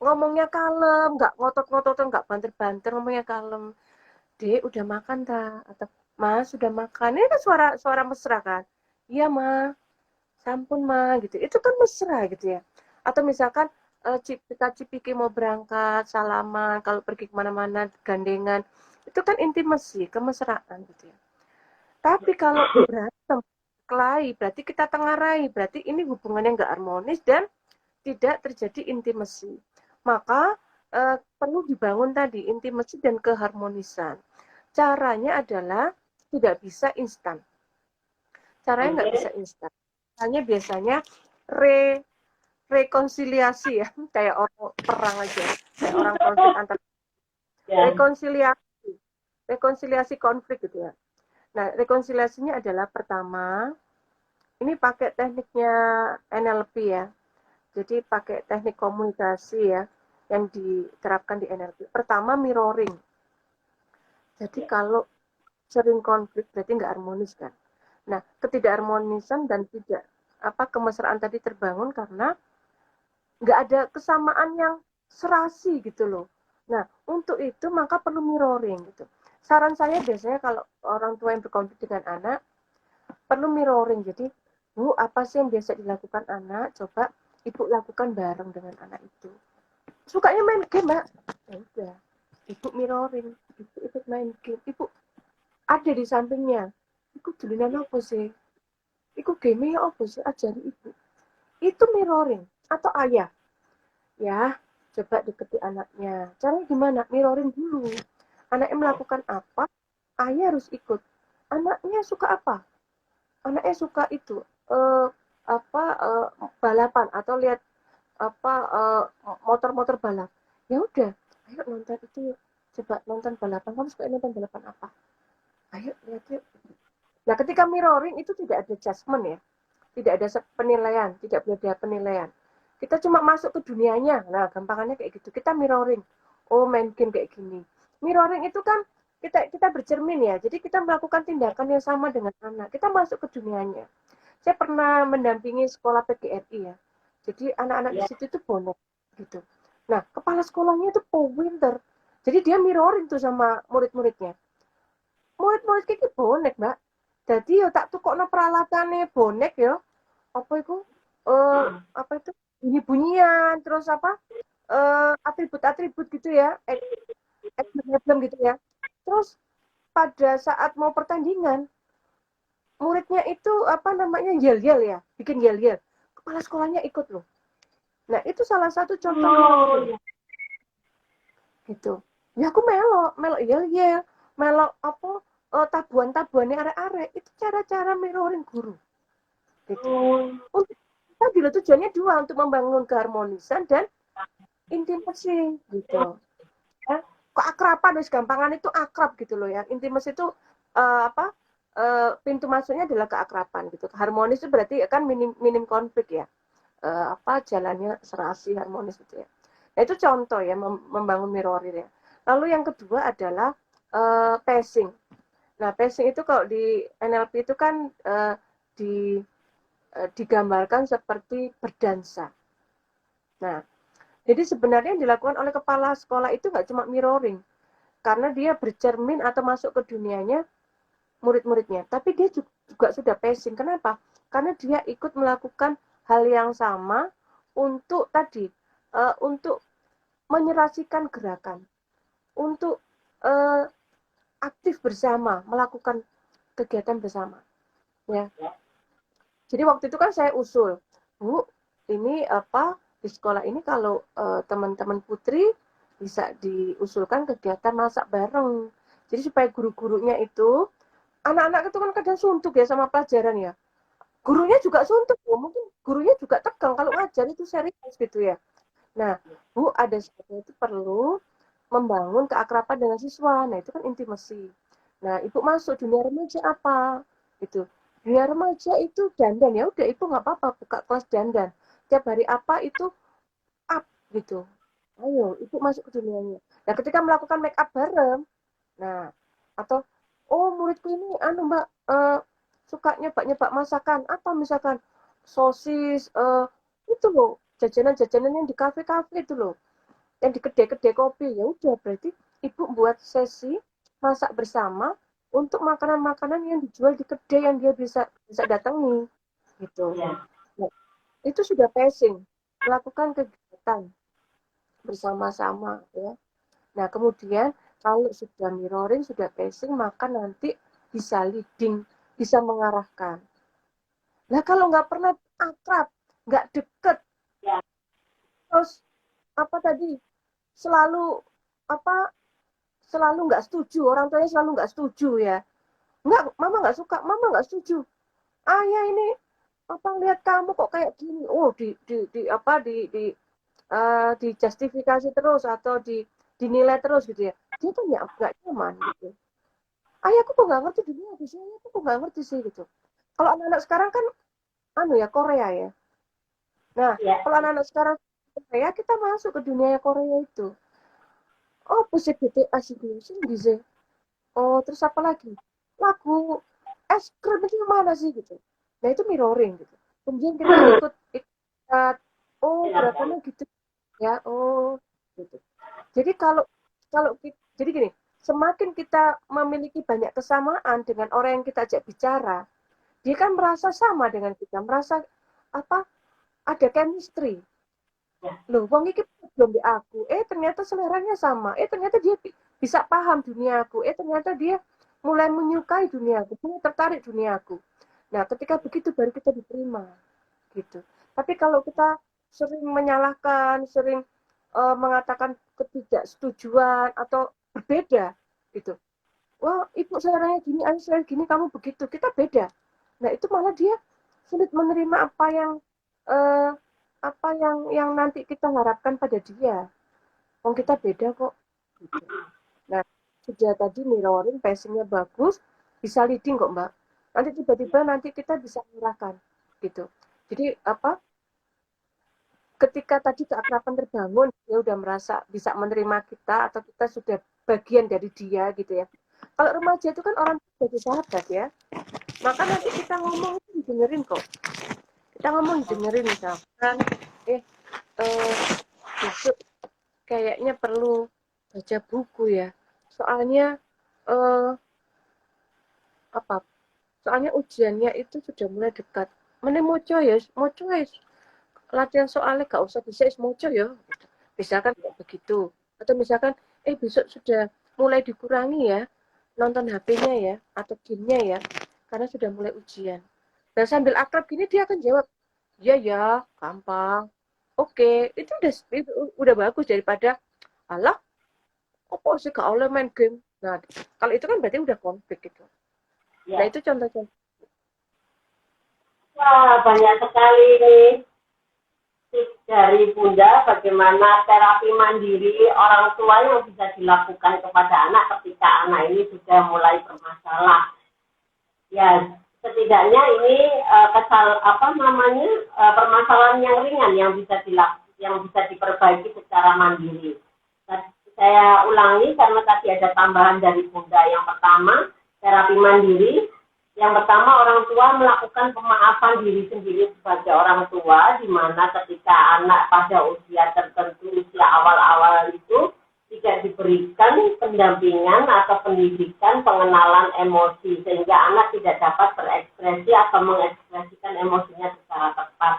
Ngomongnya kalem, nggak ngotot-ngototan, nggak banter-banter, ngomongnya kalem. Dek, udah makan tak? Atau Mas, sudah makan. Ini kan suara mesra kan? Iya, Ma. Sampun, Ma. Gitu. Itu kan mesra gitu ya. Atau misalkan cipika-cipiki mau berangkat, salaman, kalau pergi kemana-mana, gandengan. Itu kan intimasi, kemesraan gitu ya. Tapi kalau berantem, kelahi, berarti kita tengarai, berarti ini hubungannya nggak harmonis dan tidak terjadi intimasi. Maka perlu dibangun tadi intimasi dan keharmonisan. Caranya adalah tidak bisa instan. Caranya nggak bisa instan. Caranya biasanya rekonsiliasi ya, kayak orang perang aja, kayak orang konflik antar rekonsiliasi konflik gitu ya. Nah, rekonsiliasinya adalah pertama, ini pakai tekniknya NLP ya. Jadi pakai teknik komunikasi ya yang diterapkan di NLP. Pertama mirroring. Jadi kalau sering konflik berarti nggak harmonis kan. Nah, ketidakharmonisan dan tidak kemesraan tadi terbangun karena nggak ada kesamaan yang serasi gitu loh. Nah, untuk itu maka perlu mirroring gitu. Saran saya biasanya kalau orang tua yang berkonflik dengan anak, perlu mirroring. Jadi, Bu, apa sih yang biasa dilakukan anak? Coba Ibu lakukan bareng dengan anak itu. Sukanya main game, Mbak. Ya udah, Ibu mirroring. Ibu ikut main game. Ibu ada di sampingnya. Ibu duluan apa sih? Ibu game ya apa sih? Ajari Ibu. Itu mirroring. Atau ayah. Ya, coba deketi anaknya. Caranya gimana? Mirroring dulu. Anaknya melakukan apa? Ayah harus ikut. Anaknya suka apa? Anaknya suka itu balapan atau lihat motor-motor balap. Ya udah, ayo nonton itu. Coba nonton balapan. Kamu suka nonton balapan apa? Ayo lihat yuk. Nah, ketika mirroring itu tidak ada judgement ya. Tidak ada penilaian, tidak ada penilaian. Kita cuma masuk ke dunianya. Nah, gampangannya kayak gitu. Kita mirroring. Oh, main game kayak gini. Mirroring itu kan kita bercermin ya. Jadi kita melakukan tindakan yang sama dengan anak. Kita masuk ke dunianya. Saya pernah mendampingi sekolah PGRI ya. Jadi anak-anak di situ itu bonek gitu. Nah, kepala sekolahnya itu pinter. Jadi dia mirroring tuh sama murid-muridnya. Murid-murid iki bonek, Mbak. Jadi yo tak tukokno peralatannya bonek yo. Apa itu? Apa itu? Bunyi-bunyian, terus atribut-atribut gitu ya. Emblem gitu ya. Terus pada saat mau pertandingan, muridnya itu yel-yel ya, bikin yel-yel. Kepala sekolahnya ikut loh. Nah, itu salah satu contoh gitu. Ya aku melok yel-yel, melok tabuhan-tabuhannya arek-arek. Itu cara-cara mirroring guru. Gitu. Untuk tadi tujuannya dua, untuk membangun keharmonisan dan intimasi gitu. Ya, keakraban wis gampangan itu akrab gitu loh ya. Intimasi itu pintu masuknya adalah keakraban gitu. Harmonis itu berarti kan minim konflik ya. Jalannya serasi harmonis gitu ya. Nah, itu contoh ya membangun mirroring ya. Lalu yang kedua adalah pacing. Nah, pacing itu kalau di NLP itu kan digambarkan seperti berdansa. Nah, jadi sebenarnya yang dilakukan oleh kepala sekolah itu nggak cuma mirroring, karena dia bercermin atau masuk ke dunianya murid-muridnya, tapi dia juga sudah pacing. Kenapa? Karena dia ikut melakukan hal yang sama untuk untuk menyerasikan gerakan, untuk aktif bersama, melakukan kegiatan bersama. Ya. Jadi waktu itu kan saya usul, Bu, ini di sekolah ini kalau teman-teman putri bisa diusulkan kegiatan masak bareng. Jadi supaya guru-gurunya itu, anak-anak itu kan kadang suntuk ya sama pelajaran ya. Gurunya juga suntuk, mungkin gurunya juga tegang kalau ngajar itu serius gitu ya. Nah, Bu, ada seperti itu perlu membangun keakraban dengan siswa. Nah, itu kan intimasi. Nah, Ibu masuk dunia remaja apa? Itu. Dunia remaja itu dandan, ya udah Ibu nggak apa-apa buka kelas dandan. Tiap hari apa itu up gitu. Ayo, Ibu masuk ke dunianya. Nah, ketika melakukan make up bareng, nah, atau muridku ini Mbak suka nyebak-nyebak masakan apa misalkan sosis itu loh, jajanan-jajanan yang di kafe-kafe itu loh, yang di kedai-kedai kopi. Ya udah, berarti Ibu buat sesi masak bersama untuk makanan-makanan yang dijual di kedai yang dia bisa datangi gitu. Nah, itu sudah pacing, melakukan kegiatan kegiatan bersama-sama ya. Nah, kemudian kalau sudah mirroring, sudah pacing, maka nanti bisa leading, bisa mengarahkan. Nah, kalau nggak pernah akrab, nggak deket, Ya. terus apa tadi, selalu apa, selalu nggak setuju, orang tuanya selalu nggak setuju ya. Nggak, mama nggak suka, mama nggak setuju. Ayah ini apa lihat kamu kok kayak gini, oh di apa dijustifikasi terus atau dinilai terus gitu ya. Dia tuh nggak nyaman gitu. Ayahku kok nggak ngerti dunia aku sih, ayahku kok nggak ngerti sih gitu. Kalau anak-anak sekarang kan anu ya Korea ya. Nah, Ya. kalau anak-anak sekarang Korea kita masuk ke dunia Korea itu. Oh, pusing BTS itu sih bisa. Oh, terus apa lagi? Lagu es krim itu mana sih gitu. Nah, itu mirroring gitu. Kemudian kita ikut oh, gerakannya gitu ya. Oh, gitu. Jadi kalau kalau jadi gini, semakin kita memiliki banyak kesamaan dengan orang yang kita ajak bicara, dia kan merasa sama dengan kita, merasa apa? Ada chemistry. Loh, wong iki belum di aku. Ternyata seleranya sama. Ternyata dia bisa paham dunia aku. Ternyata dia mulai menyukai dunia aku, mulai tertarik dunia aku. Nah, ketika begitu baru kita diterima, gitu. Tapi kalau kita sering menyalahkan, sering mengatakan ketidaksetujuan atau berbeda, gitu. Wah, ibu seleranya gini, ayah seleranya gini, kamu begitu. Kita beda. Nah, itu malah dia sulit menerima eh, apa yang nanti kita harapkan pada dia. Wong kita beda kok. Gitu. Nah, sudah tadi mirroring, passingnya bagus, bisa leading kok Mbak. Nanti tiba-tiba nanti kita bisa mengarahkan gitu. Jadi apa? Ketika tadi keakraban terbangun, dia udah merasa bisa menerima kita atau kita sudah bagian dari dia gitu ya. Kalau remaja itu kan orang sebagai sahabat ya, maka nanti kita ngomong didengerin kok. Kita ngomong didengerin misalkan, besok kayaknya perlu baca buku ya. Soalnya apa? Soalnya ujiannya itu sudah mulai dekat. Mene moco ya, moco ya. Latihan soalnya gak usah bisa moco ya. Misalkan kayak begitu. Atau misalkan besok sudah mulai dikurangi ya nonton HP-nya ya atau game-nya ya karena sudah mulai ujian. Dan sambil akrab gini dia akan jawab, "Iya ya, gampang." Oke, itu udah bagus daripada alah, apa sih gak oleh main game. Nah, kalau itu kan berarti udah konflik gitu. Ya. Nah, itu contoh-contoh. Wah, banyak sekali nih tips dari Bunda bagaimana terapi mandiri orang tua yang bisa dilakukan kepada anak ketika anak ini sudah mulai bermasalah. Ya, setidaknya ini permasalahan yang ringan yang bisa diperbaiki secara mandiri. Saya ulangi karena tadi ada tambahan dari Bunda. Yang pertama, terapi mandiri. Yang pertama, orang tua melakukan pemaafan diri sendiri sebagai orang tua, di mana ketika anak pada usia tertentu, usia awal-awal itu tidak diberikan pendampingan atau pendidikan pengenalan emosi, sehingga anak tidak dapat berekspresi atau mengekspresikan emosinya secara tepat.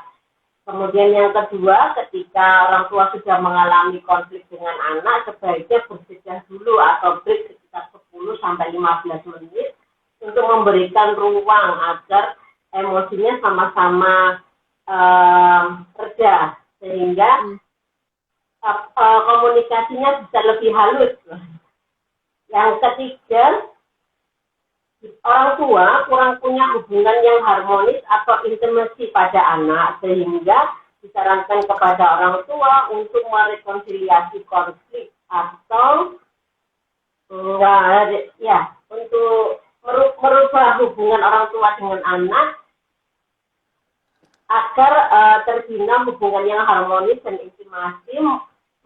Kemudian yang kedua, ketika orang tua sudah mengalami konflik dengan anak, sebaiknya berjeda dulu atau break sekitar 10-15 menit untuk memberikan ruang agar emosinya sama-sama reda, sehingga komunikasinya bisa lebih halus. Yang ketiga, orang tua kurang punya hubungan yang harmonis atau intimasi pada anak, sehingga disarankan kepada orang tua untuk merekonsiliasi konflik atau untuk merubah hubungan orang tua dengan anak agar terbina hubungan yang harmonis dan intimasi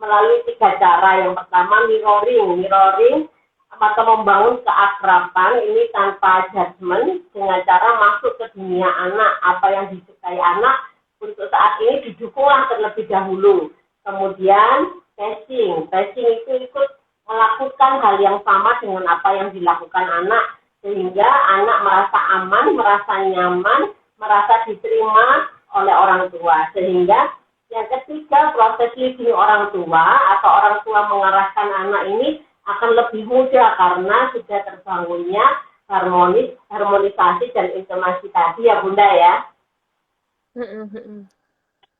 melalui 3 cara. Yang pertama, mirroring atau membangun keakraban ini tanpa judgement dengan cara masuk ke dunia anak. Apa yang disukai anak untuk saat ini didukunglah terlebih dahulu. Kemudian pacing itu ikut melakukan hal yang sama dengan apa yang dilakukan anak, sehingga anak merasa aman, merasa nyaman, merasa diterima oleh orang tua, sehingga Yang ketiga, proses leading orang tua atau orang tua mengarahkan anak ini akan lebih mudah karena sudah terbangunnya harmonisasi dan intonasi tadi ya Bunda ya.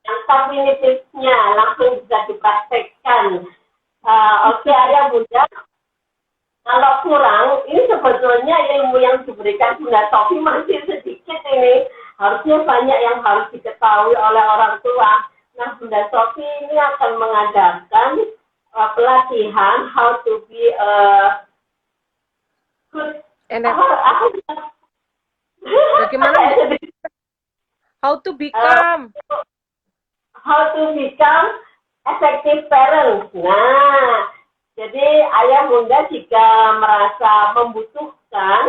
Yang kognitifnya langsung bisa dipraktekkan. Oke, Ayah Bunda, kalau kurang, ini sebetulnya ilmu yang diberikan Bunda Sofi masih sedikit ini. Harusnya banyak yang harus diketahui oleh orang tua. Nah, Bunda Sofi ini akan mengadakan pelatihan how to be good. Bagaimana? How to become effective parents. Nah, jadi ayah bunda jika merasa membutuhkan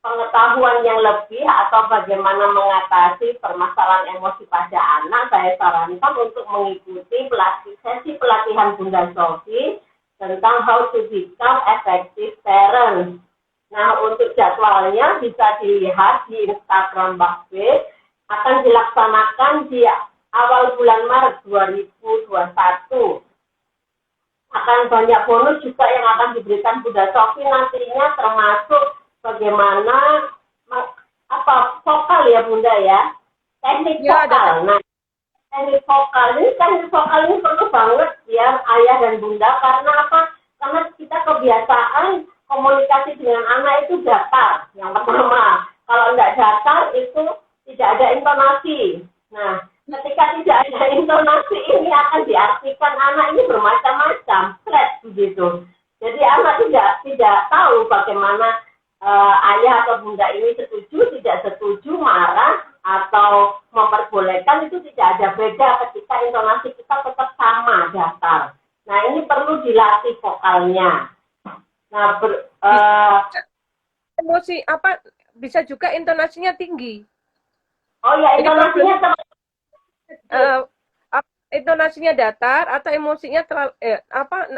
pengetahuan yang lebih atau bagaimana mengatasi permasalahan emosi pada anak, saya sarankan untuk mengikuti sesi pelatihan Bunda Sofi tentang how to become effective parents. Nah, untuk jadwalnya bisa dilihat di Instagram Mbak B, akan dilaksanakan di awal bulan Maret 2021. Akan banyak bonus juga yang akan diberikan Bunda Sofi nantinya, termasuk bagaimana vokal ya Bunda ya, teknik vokal. Nah, teknik vokal ini perlu banget ya ayah dan Bunda, karena apa? Karena kita kebiasaan komunikasi dengan anak itu datar. Yang pertama, kalau tidak datar itu tidak ada intonasi. Nah, ketika tidak ada intonasi ini akan diartikan anak ini bermacam-macam, stres begitu. Jadi anak tidak tahu bagaimana ayah atau bunda ini setuju, tidak setuju, marah atau memperbolehkan, itu tidak ada beda ketika intonasi kita tetap sama, datar. Nah, ini perlu dilatih vokalnya. Nah, emosi apa bisa juga intonasinya tinggi. Oh ya, intonasinya intonasinya datar atau emosinya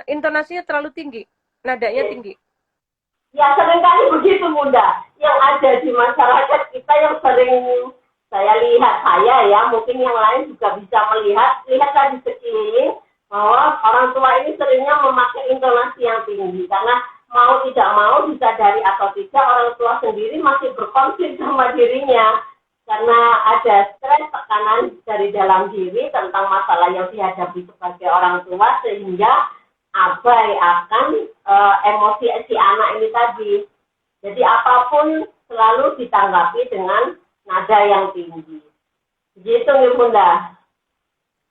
intonasinya terlalu tinggi, nadanya tinggi. Ya, seringkali begitu Bunda. Yang ada di masyarakat kita yang sering saya lihat, mungkin yang lain juga bisa lihatlah di sekeliling bahwa orang tua ini seringnya memakai intonasi yang tinggi, karena mau tidak mau, disadari atau tidak, orang tua sendiri masih berkonflik sama dirinya karena ada stres, tekanan dari dalam diri tentang masalah yang dihadapi sebagai orang tua, sehingga abai akan emosi si anak ini tadi. Jadi apapun selalu ditanggapi dengan nada yang tinggi. Begitu nih Bunda.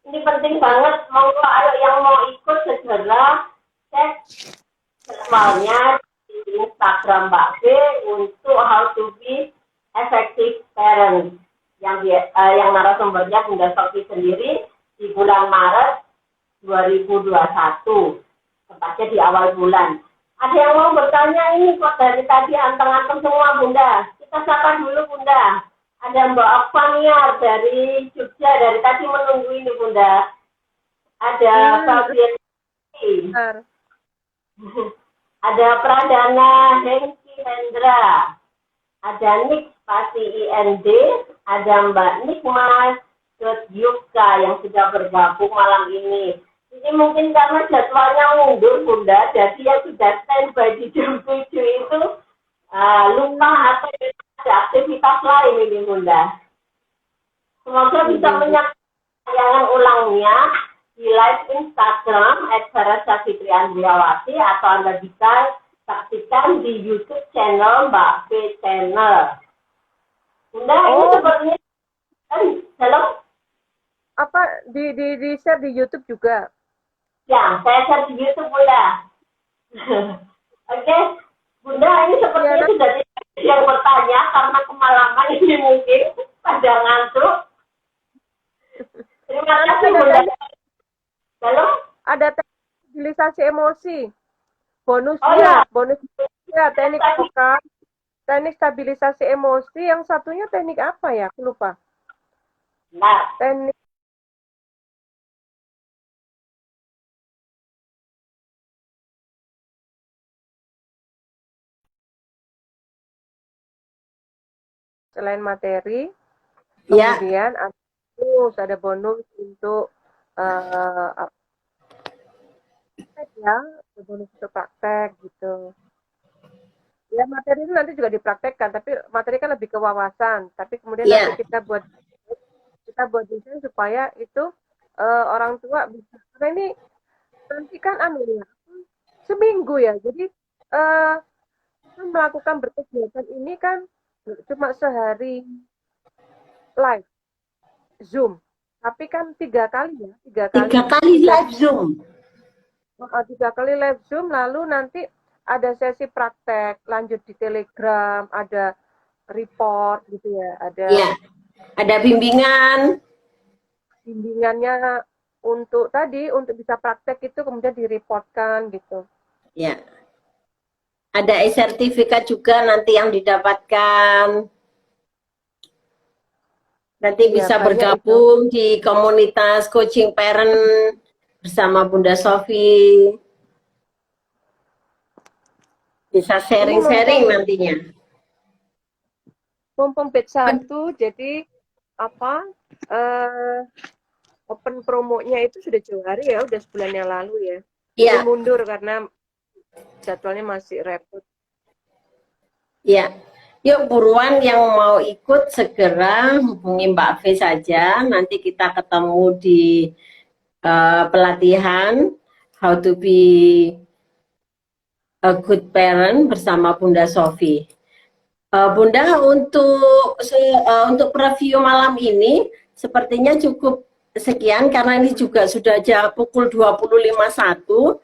Ini penting banget, monggo ayo yang mau ikut segera cek jadwalnya di Instagram Mbak B untuk how to be effective parent yang narasumbernya Bunda Sofi sendiri di bulan Maret 2021, tepatnya di awal bulan. Ada yang mau bertanya ini kok dari tadi anteng-anteng semua Bunda. Kita sapa dulu Bunda. Ada Mbak Afania dari Jogja, dari tadi menunggu ini Bunda. Ada Fabian, ada Pradana Hengki Hendra, ada Nik Pasti IND, ada Mbak Nikmas Yuka yang sudah bergabung malam ini. Ini mungkin karena jadwalnya mundur Bunda, jadi yang sudah standby di jam 7 itu lupa atau ada aktivitas lain ini Bunda. Semoga bisa menyaksikan tayangan ulangnya di live Instagram @sarasafitri_andriawati, atau Anda bisa saksikan di YouTube channel Mbak B Channel. Bunda, ini sepertinya halo? Apa di share di YouTube juga? Ya, saya share di YouTube Bunda. Oke, Bunda, ini sepertinya sudah yang bertanya karena kemalaman ini mungkin pada ngantuk. Terima kasih Bunda. Halo? Ada stabilisasi emosi. Bonusnya teknik vokal, teknik stabilisasi emosi. Yang satunya teknik apa ya? Aku lupa. Nah, Teknik selain materi, kemudian ada bonus untuk apa ya, ada bonus untuk praktek gitu. Ya materi itu nanti juga dipraktekkan, tapi materi kan lebih ke wawasan. Tapi kemudian nanti Ya, kita buat desain supaya itu orang tua bisa. Karena ini nanti kan anu ya, seminggu ya. Jadi eh kan melakukan berkegiatan ini kan nggak cuma sehari live Zoom, tapi kan 3 kali ya, 3 kali tiga live Zoom. 3 kali live Zoom, lalu nanti ada sesi praktek, lanjut di Telegram, ada report gitu ya, ada Ya, ada bimbingan. bimbingannya untuk tadi, untuk bisa praktek itu kemudian direportkan gitu. Ya, ada e-sertifikat juga nanti yang didapatkan. Nanti Ya bisa banyak itu. bergabung di komunitas coaching parent bersama Bunda Sofi. Bisa Ini sharing-sharing nantinya. mumpung batch 1, jadi apa eh open promonya itu sudah jauh hari ya, udah sebulan yang lalu ya. Ini Ya, mundur karena jadwalnya masih repot. ya. Yuk buruan yang mau ikut segera hubungi Mbak V saja. Nanti kita ketemu di pelatihan How to be a good parent bersama Bunda Sofi. Bunda, untuk preview malam ini sepertinya cukup sekian karena ini juga sudah pukul 20.51.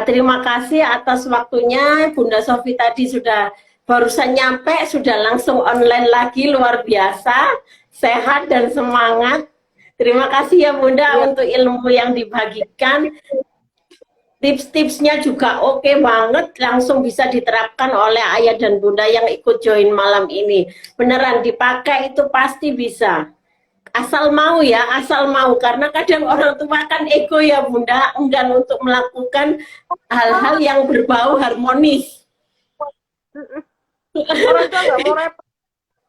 Terima kasih atas waktunya. Bunda Sofi tadi sudah barusan nyampe, sudah langsung online lagi, luar biasa, sehat dan semangat. Terima kasih ya Bunda Ya, untuk ilmu yang dibagikan. Tips-tipsnya juga oke banget, langsung bisa diterapkan oleh ayah dan bunda yang ikut join malam ini. Beneran dipakai itu pasti bisa. Asal mau ya, asal mau. Karena kadang orang tua kan ego ya bunda, enggan untuk melakukan hal-hal yang berbau harmonis. orang tua nggak mau repot.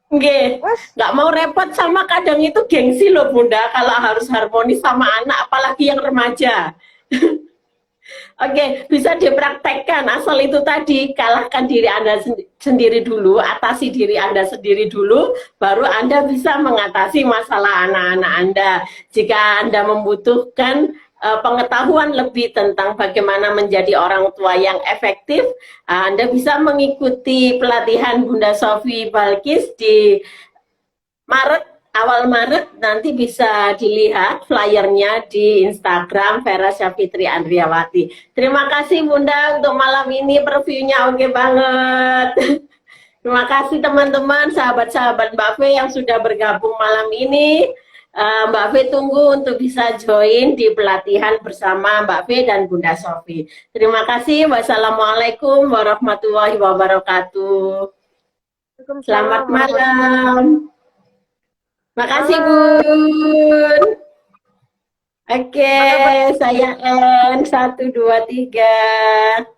Nggih, Wes, nggak mau repot sama kadang itu gengsi loh bunda kalau harus harmonis sama anak, apalagi yang remaja. Oke, bisa dipraktekkan asal itu tadi kalahkan diri Anda sendiri dulu, atasi diri Anda sendiri dulu, baru Anda bisa mengatasi masalah anak-anak Anda. Jika Anda membutuhkan pengetahuan lebih tentang bagaimana menjadi orang tua yang efektif, Anda bisa mengikuti pelatihan Bunda Sofi Balkis di Maret, awal Maret nanti bisa dilihat flyernya di Instagram Vera Syafitri Andriawati. Terima kasih Bunda untuk malam ini previewnya oke banget. Terima kasih teman-teman, sahabat-sahabat Mbak V yang sudah bergabung malam ini. Mbak V tunggu untuk bisa join di pelatihan bersama Mbak V dan Bunda Sofi. Terima kasih. Wassalamualaikum warahmatullahi wabarakatuh. Waalaikumsalam Selamat warahmatullahi malam. Makasih wabarakatuh. Bun. Oke, Mana saya N 1 2 3.